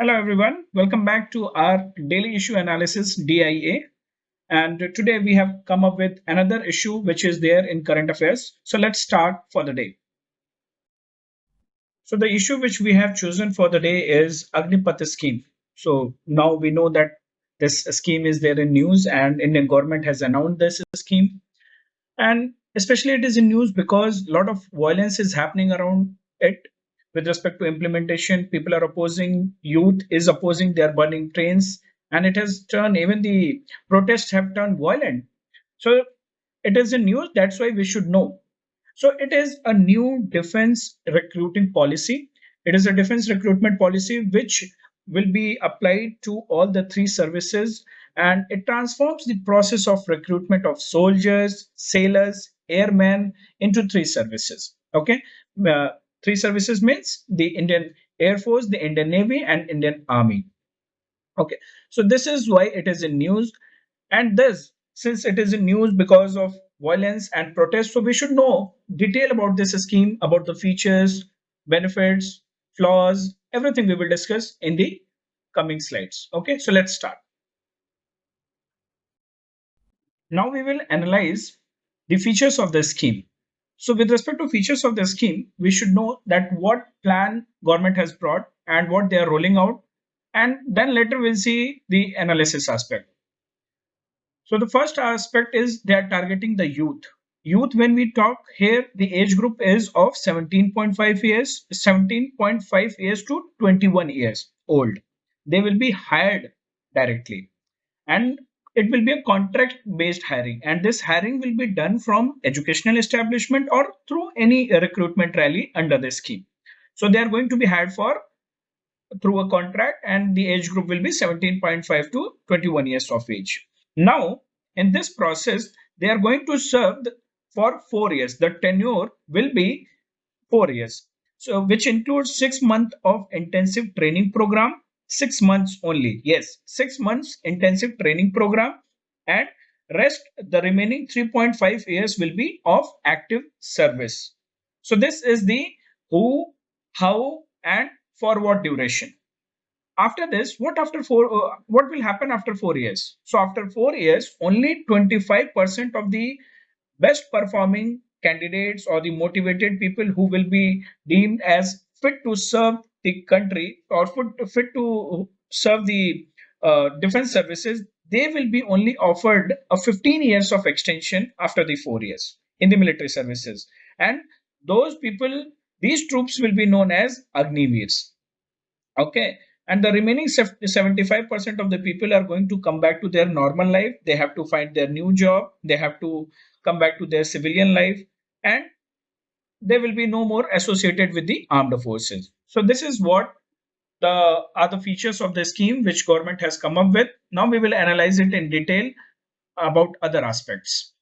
Hello everyone, welcome back to our daily issue analysis DIA. And today we have come up with another issue which is there in current affairs. So let's start for the day. So the issue which we have chosen for the day is Agnipath scheme. So now we know that this scheme is there in news and Indian government has announced this scheme. And especially it is in news because a lot of violence is happening around it with respect to implementation. People are opposing, youth is opposing, they are burning trains, and it has turned, even the protests have turned violent. So it is in news, that's why we should know. So it is a new defense recruiting policy. It is a defense recruitment policy which will be applied to all the three services, and it transforms the process of recruitment of soldiers, sailors, airmen into three services. Okay. Uh, Three services means the Indian Air Force, the Indian Navy, and Indian Army. Okay. So this is why it is in news. And this, since it is in news because of violence and protest, so we should know detail about this scheme, about the features, benefits, flaws, everything we will discuss in the coming slides. Okay, so let's start. Now we will analyze the features of the scheme. So with respect to features of the scheme, we should know that what plan government has brought and what they are rolling out, and then later we'll see the analysis aspect. So the first aspect is they are targeting the youth. Youth, when we talk here, the age group is of 17.5 years, 17.5 years to 21 years old. They will be hired directly, and it will be a contract based hiring, and this hiring will be done from educational establishment or through any recruitment rally under the scheme. So they are going to be hired for through a contract, and the age group will be 17.5 to 21 years of age. Now, in this process, they are going to serve for 4 years. The tenure will be 4 years. So, which includes 6 months of intensive training program, 6 months only. Yes, 6 months intensive training program, and rest the remaining 3.5 years will be of active service. So, this is the who, how, and for what duration. After this, what will happen after 4 years? So after 4 years, only 25% of the best performing candidates or the motivated people who will be deemed as fit to serve the country or fit to serve the defense services, they will be only offered a 15 years of extension after the 4 years in the military services. And those people, these troops will be known as Agniveers. Okay. And the remaining 75% of the people are going to come back to their normal life. They have to find their new job. They have to come back to their civilian life. And they will be no more associated with the armed forces. So this is what the are the features of the scheme which government has come up with. Now we will analyze it in detail about other aspects.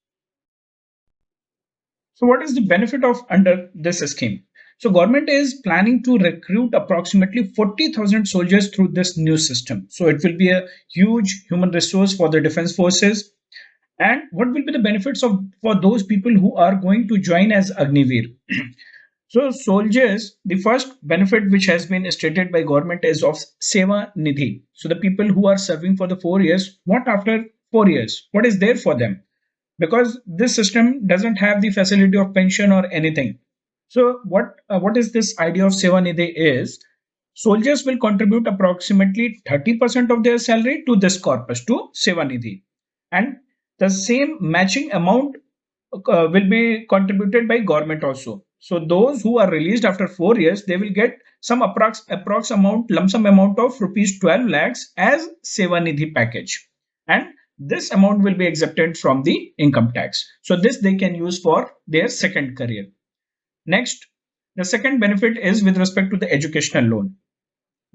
So what is the benefit of under this scheme? So government is planning to recruit approximately 40,000 soldiers through this new system. So it will be a huge human resource for the defense forces. And what will be the benefits of for those people who are going to join as Agniveer? So soldiers, the first benefit which has been stated by government is of Seva Nidhi. So the people who are serving for the 4 years, what after 4 years? What is there for them? Because this system doesn't have the facility of pension or anything. So what is this idea of Seva Nidhi is soldiers will contribute approximately 30% of their salary to this corpus to Seva Nidhi, and the same matching amount will be contributed by government also. So those who are released after 4 years, they will get some approx amount, lump sum amount of rupees 12 lakhs as Seva Nidhi package, and this amount will be exempted from the income tax. So this they can use for their second career. Next, the second benefit is with respect to the educational loan.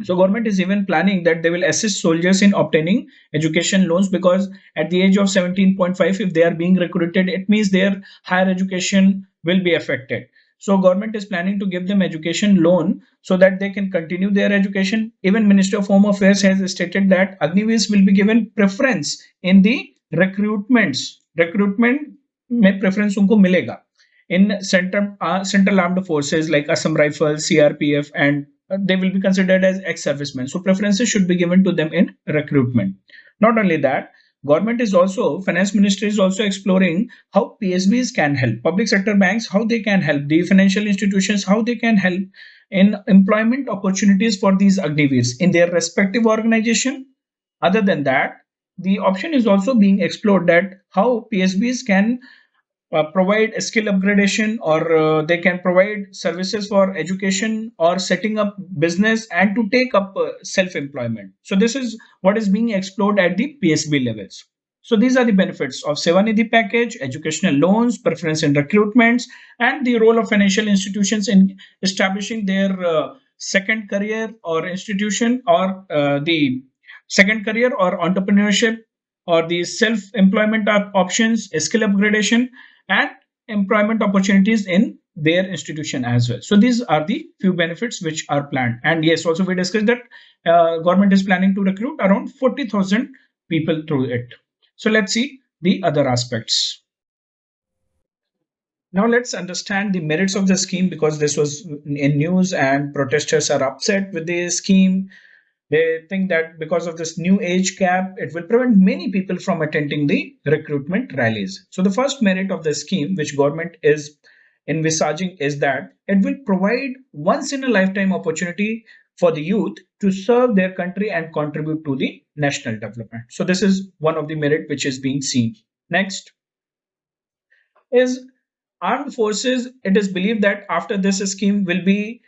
So government is even planning that they will assist soldiers in obtaining education loans, because at the age of 17.5, if they are being recruited, it means their higher education will be affected. So government is planning to give them education loan so that they can continue their education. Even Ministry of Home Affairs has stated that Agniveers will be given preference in the recruitments. Recruitment में preference उनको मिलेगा in central armed forces like Assam Rifles, CRPF, and they will be considered as ex-servicemen. So preferences should be given to them in recruitment. Not only that, government is also, finance ministry is also exploring how PSBs can help, public sector banks how they can help, the financial institutions how they can help in employment opportunities for these agniveers in their respective organization. Other than that, the option is also being explored that how PSBs can provide a skill upgradation, or they can provide services for education or setting up business and to take up self employment. So this is what is being explored at the PSB levels. So these are the benefits of Sevanidhi package, educational loans, preference in recruitments, and the role of financial institutions in establishing their second career or institution, or the second career or entrepreneurship, or the self employment options, skill upgradation, and employment opportunities in their institution as well. So these are the few benefits which are planned. And yes, also we discussed that government is planning to recruit around 40,000 people through it. So let's see the other aspects. Now let's understand the merits of the scheme, because this was in news and protesters are upset with the scheme. They think that because of this new age cap, it will prevent many people from attending the recruitment rallies. So the first merit of the scheme, which government is envisaging, is that it will provide once in a lifetime opportunity for the youth to serve their country and contribute to the national development. So this is one of the merit which is being seen. Next is armed forces. It is believed that after this scheme will be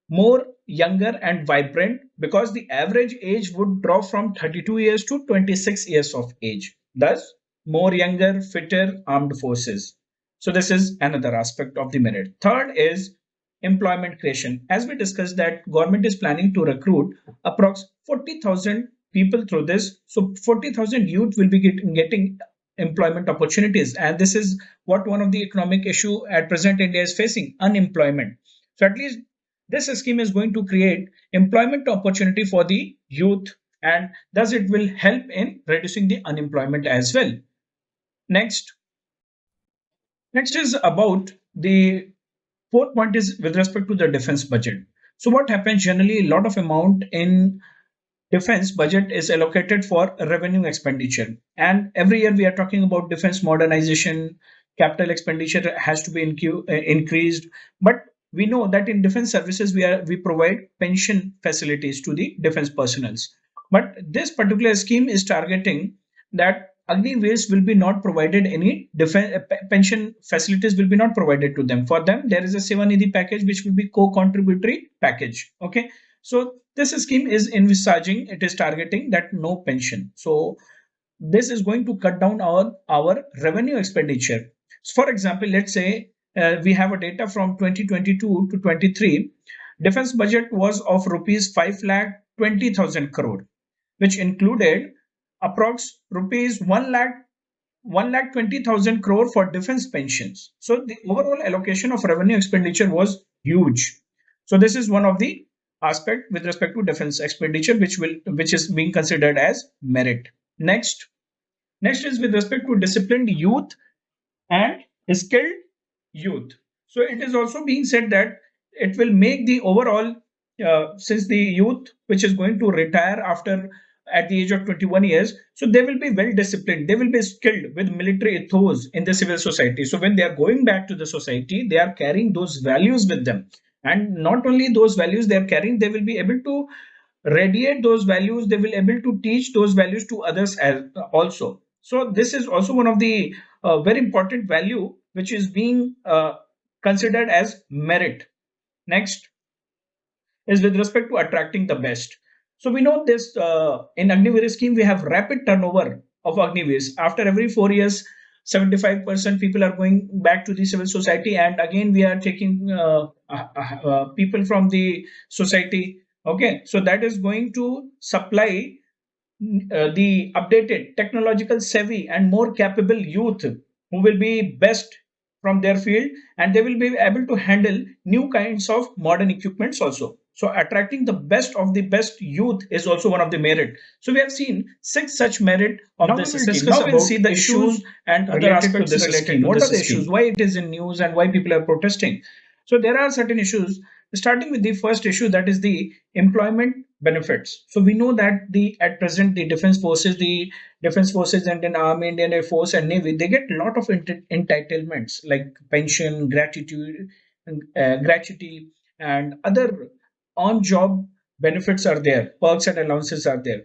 more younger and vibrant, because the average age would drop from 32 years to 26 years of age. Thus, more younger, fitter armed forces. So this is another aspect of the merit. Third is employment creation. As we discussed that government is planning to recruit approx 40,000 people through this. So 40,000 youth will be getting employment opportunities. And this is what one of the economic issue at present India is facing, unemployment. So at least this scheme is going to create employment opportunity for the youth, and thus it will help in reducing the unemployment as well. Next, next is about the fourth point is with respect to the defense budget. So what happens generally, a lot of amount in defense budget is allocated for revenue expenditure, and every year we are talking about defense modernization, capital expenditure has to be increased. But we know that in defense services we provide pension facilities to the defense personnels, but this particular scheme is targeting that Agniveers will be not provided any defense pension facilities will be not provided to them. For them there is a Sevanidhi package which will be co-contributory package. Okay, so this scheme is envisaging, it is targeting that no pension. So this is going to cut down our revenue expenditure. So for example, let's say we have a data from 2022 to 23. Defense budget was of rupees 5 lakh 20,000 crore, which included approx rupees 1 lakh 20,000 crore for defense pensions. So the overall allocation of revenue expenditure was huge. So this is one of the aspect with respect to defense expenditure which is being considered as merit. Next is with respect to disciplined youth and skilled youth. So it is also being said that it will make the overall, since the youth which is going to retire after at the age of 21 years, so they will be well disciplined, they will be skilled with military ethos in the civil society. So when they are going back to the society, they are carrying those values with them, and not only those values they are carrying, they will be able to radiate those values, they will able to teach those values to others as also. So this is also one of the very important value which is being considered as merit. Next is with respect to attracting the best. So we know this, in Agniveer scheme we have rapid turnover of Agniveers. After every 4 years, 75% people are going back to the civil society, and again we are taking people from the society. Okay, so that is going to supply the updated, technological savvy, and more capable youth who will be best from their field, and they will be able to handle new kinds of modern equipments also. So attracting the best of the best youth is also one of the merit. So we have seen six such merit of now this scheme. Now we'll see the issues and other aspects related to this scheme. What are the issues? Why it is in news and why people are protesting? So there are certain issues starting with the first issue, that is the employment benefits. So we know that the at present the defense forces and then army, Indian Air Force and Navy, they get a lot of entitlements like pension, gratuity, and other on-job benefits are there, perks and allowances are there.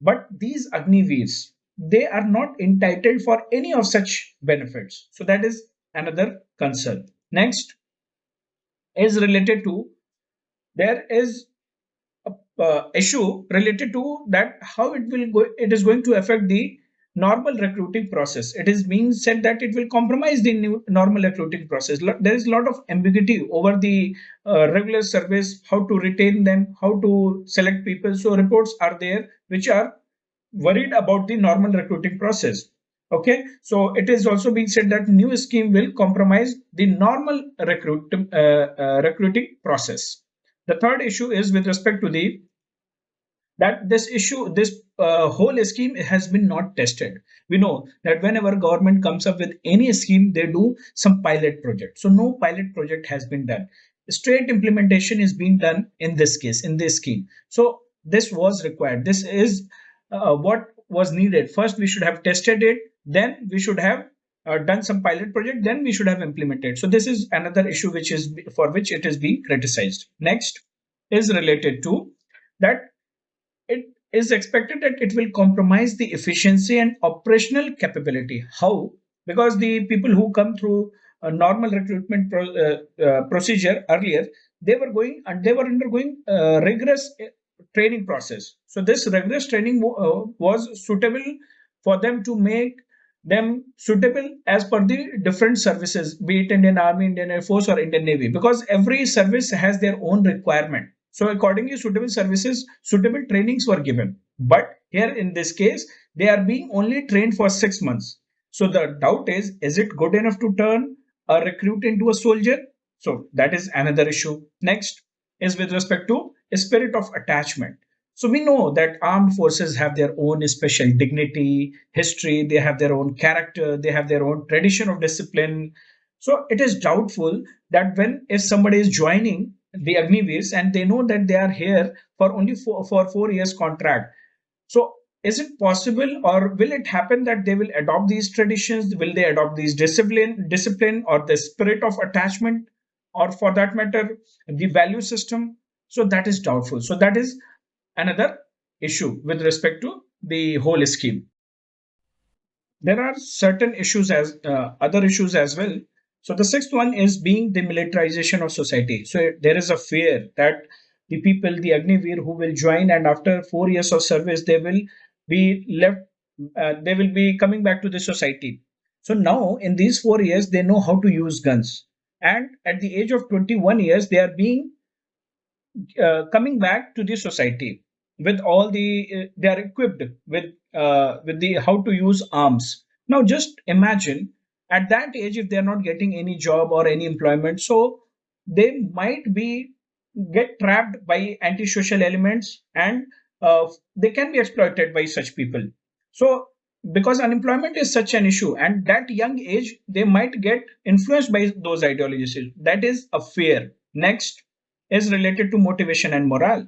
But these Agniveers, they are not entitled for any of such benefits. So that is another concern. Next is related to, there is a issue related to that how it is going to affect the normal recruiting process. It is being said that it will compromise the normal recruiting process. There is a lot of ambiguity over the regular service, how to retain them, how to select people. So reports are there which are worried about the normal recruiting process. Okay, so it is also being said that new scheme will compromise the normal recruiting process. The third issue is with respect to the that this whole scheme has been not tested. We know that whenever government comes up with any scheme, they do some pilot project. So no pilot project has been done. Straight implementation is being done in this case, in this scheme. So this was required. This is what was needed. First we should have tested it, then we should have done some pilot project, then we should have implemented. So this is another issue which is for which it is being criticized. Next is related to that it is expected that it will compromise the efficiency and operational capability. How? Because the people who come through a normal recruitment procedure earlier, they were undergoing rigorous training process. So this rigorous training was suitable for them to make them suitable as per the different services, be it Indian Army, Indian Air Force, or Indian Navy, because every service has their own requirement. So accordingly, suitable services, suitable trainings were given. But here in this case, they are being only trained for 6 months. So the doubt is it good enough to turn a recruit into a soldier? So that is another issue. Next is with respect to a spirit of attachment. So we know that armed forces have their own special dignity, history, they have their own character, they have their own tradition of discipline. So it is doubtful that when if somebody is joining the Agniveers and they know that they are here for only for 4 years contract. So is it possible or will it happen that they will adopt these traditions? Will they adopt these discipline or the spirit of attachment, or for that matter, the value system? So that is doubtful. So that is another issue with respect to the whole scheme. There are certain issues as other issues as well. So the sixth one is being the militarization of society. So there is a fear that the people, the Agniveer who will join, and after 4 years of service, they will be left. They will be coming back to the society. So now in these 4 years, they know how to use guns, and at the age of 21 years, they are being coming back to the society with all they are equipped with the how to use arms. Now just imagine at that age, if they are not getting any job or any employment, so they might be get trapped by antisocial elements, and they can be exploited by such people. So because unemployment is such an issue, and that young age they might get influenced by those ideologies, that is a fear. Next is related to motivation and morale.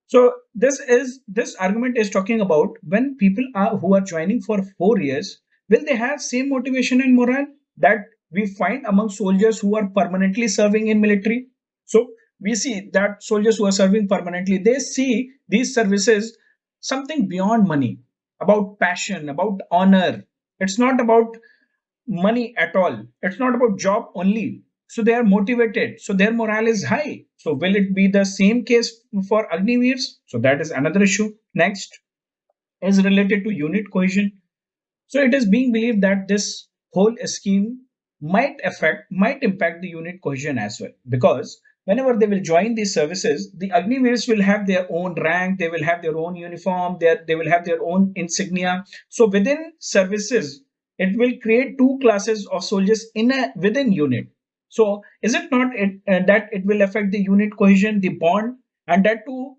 So this argument is talking about when people are who are joining for 4 years, will they have same motivation and morale that we find among soldiers who are permanently serving in military? So we see that soldiers who are serving permanently, they see these services something beyond money, about passion, about honor. It's not about money at all. It's not about job only. So they are motivated. So their morale is high. So will it be the same case for Agniveers? So that is another issue. Next is related to unit cohesion. So it is being believed that this whole scheme might impact the unit cohesion as well, because whenever they will join these services, the Agniveers will have their own rank, they will have their own uniform, they will have their own insignia. So within services, it will create two classes of soldiers in a within unit. So is it not that it will affect the unit cohesion, the bond, and that too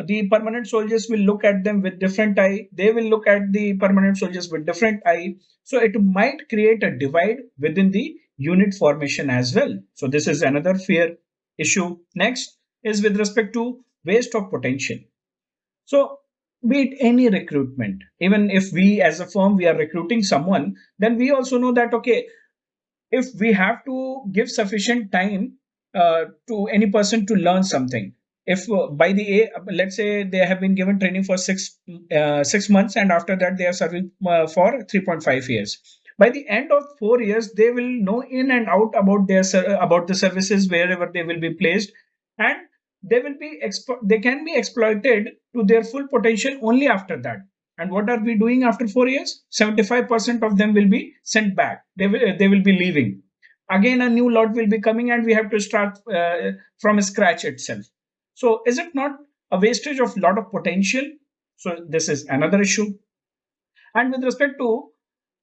the permanent soldiers will look at them with different eye, they will look at the permanent soldiers with different eye. So it might create a divide within the unit formation as well. So this is another fear. issue. Next is with respect to waste of potential. So, be it any recruitment, even if we as a firm we are recruiting someone, then we also know that okay, if we have to give sufficient time to any person to learn something, if by the let's say they have been given training for 6 months, and after that they are serving for 3.5 years, by the end of 4 years they will know in and out about about the services wherever they will be placed, and they can be exploited to their full potential only after that. And what are we doing after 4 years? 75% of them will be sent back. They will be leaving. Again, a new lot will be coming, and we have to start from scratch itself. So, is it not a wastage of lot of potential? So, this is another issue. And with respect to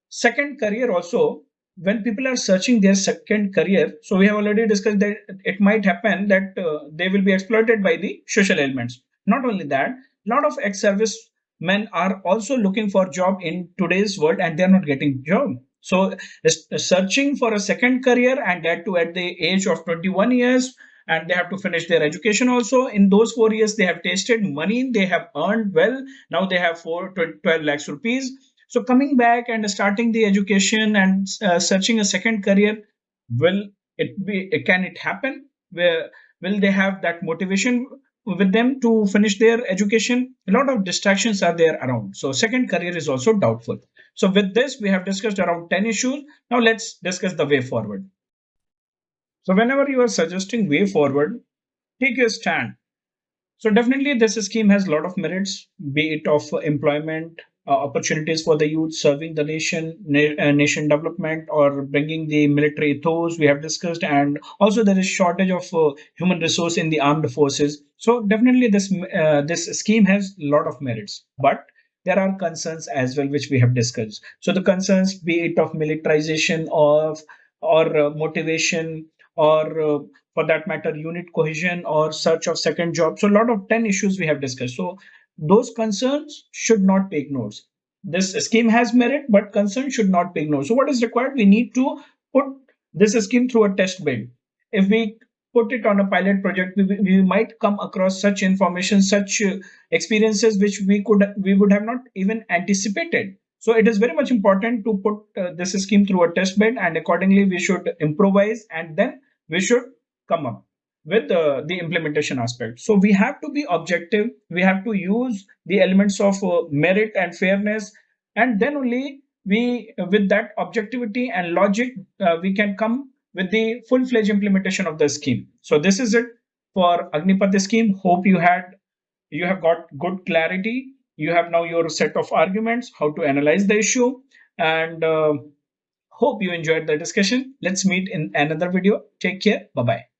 second career also, when people are searching their second career, so we have already discussed that it might happen that they will be exploited by the social elements. Not only that, a lot of ex-service men are also looking for job in today's world, and they are not getting job. So searching for a second career, and that too at the age of 21 years, and they have to finish their education also. In those 4 years they have tasted money, they have earned well. Now they have 12 lakhs rupees. So coming back and starting the education and searching a second career, will can it happen? Where will they have that motivation with them to finish their education? A lot of distractions are there around. So second career is also doubtful. So with this, we have discussed around 10 issues. Now let's discuss the way forward. So whenever you are suggesting way forward, take your stand. So definitely, this scheme has a lot of merits, be it of employment opportunities for the youth, serving the nation development, or bringing the military ethos we have discussed, and also there is shortage of human resource in the armed forces. So definitely, this scheme has a lot of merits, but there are concerns as well which we have discussed. So the concerns, be it of militarization of or motivation, or for that matter unit cohesion or search of second job. So a lot of 10 issues we have discussed. So those concerns should not take notes. This scheme has merit, but concerns should not take notes. So what is required? We need to put this scheme through a test bed. If we put it on a pilot project, we might come across such information, such experiences which we would have not even anticipated. So it is very much important to put this scheme through a test bed, and accordingly we should improvise, and then we should come up with the implementation aspect. So we have to be objective. We have to use the elements of merit and fairness, and then only with that objectivity and logic, we can come with the full-fledged implementation of the scheme. So this is it for Agnipath scheme. Hope you have got good clarity. You have now your set of arguments, how to analyze the issue, and hope you enjoyed the discussion. Let's meet in another video. Take care. Bye bye.